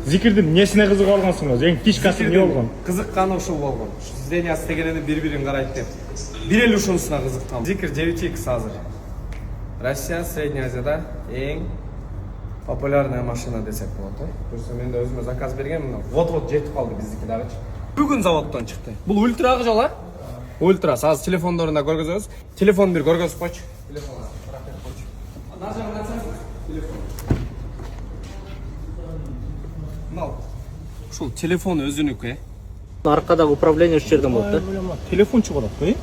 Зикирдин эмнесине кызыгып алгансың өзү? Эң фишкасы эмне болгон? Кызыкканы ушул болгон. Здания стегенени бири-бирин карайт деп. Бир эле ушунусуна кызыктым. Зикир 9X азыр. Россия, Средняя Азияда эң популярная машина десек болот. Көрсө мен да өзүмө заказ бергенмин. Вот-вот жетип калды биздики дагычы. Бүгүн заводдон чыкты. Бул ультрагы жол, а? Ультра. Азыр телефондорунда көргөзөбүз. Телефон бир көргөзүп койчу. Телефон. Телефон. Ушул телефон өзүнүкү. Аркадагы управление ушул жерден болот да. Телефон чыгып атат, э?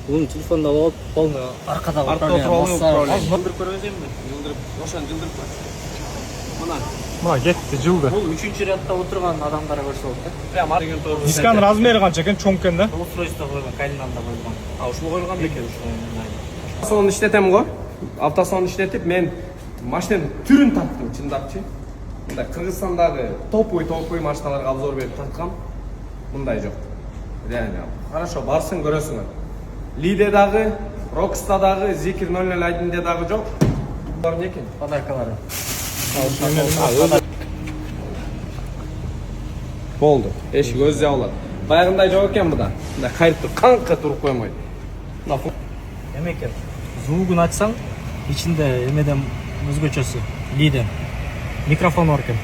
Бунун телефонда болот, полный аркадагы управление. Жылдырып көрөбүзбү? Жылдырып, ошон жылдырып кой. Мына кетти, жылды. Бул 3-чү рядда отурган адамдар көрсө болот да. Прям аргын тору. Дисканын размери канча экен? Чоң экен да? Устройство койгон, кайнанда койгон. А ушул койгон бекен. Автосалон иштетем го. Автосалон иштетип мен машинанын түрүн таптым, чындапчы. Мындай Кыргызстандагы топовый машиналарга обзор берип таткам. Мындай жок. Реально. Хорошо, барсың көрөсүң. Лидедагы, Рокстадагы, Зикир 001-де дагы жок. Булар эмне экен? Подаркалары. Болду. Эшик өзү жабылат. Баягындай жок экен буда. Мындай кайрып туруп, канкка туруп коймой. Эме экен. Звугун ачсаң, ичинде эмеден өзгөчөсү. Лиден. Микрофон бар экен.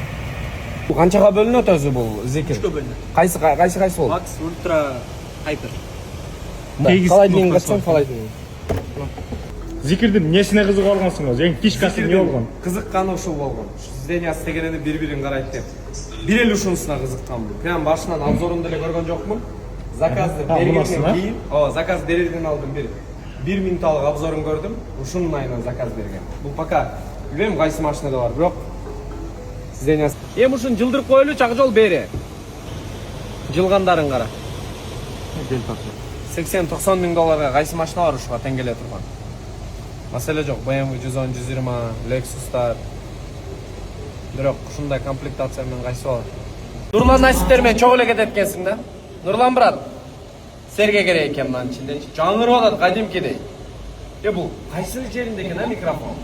Бул канчага бөлүнөт өзү бул Зикир? 3кө бөлүнөт. Кайсы болот? Max, Ultra, Hyper. Калай дейин качсаң, калай дейин. Зикирдин эмнесине кызыгып алгансың өзү? Эң фишкасы эмне болгон? Кызыкканы ушул болгон. Здания стегенени бири-бирин карайт деп. Бир эле ушунусуна кызыктым. Прям башынан обзорун деле көргөн жокмун. Заказды бергенден кийин, заказ берүүдөн алдын бир минутталык обзорун көрдүм. Ушунун айынан заказ берген. Бул пока билбейм кайсы машинада бар, бирок Здения. Эми ушун жылдырып коелу, чак жол бери. Жылгандарын кара. 80-90 миң долларга кайсы машина бар ушуга тең келе турган. Маселе жок. BMW 110, 120, Lexus'tar. Бирок ушундай комплектация менен кайсы бар? Нурлан Насиптер менен чогуу эле кетет экенсиң да. Нурлан брат. Серге керек экен мынанын ичинде. Жаңырып атат кадимкидей. Бул кайсы жеринде экен микрофон?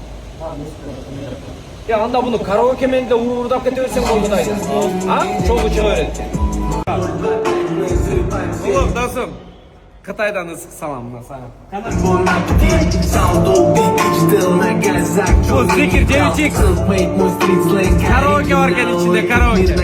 Анда буну караоке менен де уурдап кете берсең болмойт. А? Чогуу чыга берет. Улук досум. Кытайдан ысык салам мына сага. Бул Зикир 9X. Караоке бар экен ичинде, караоке.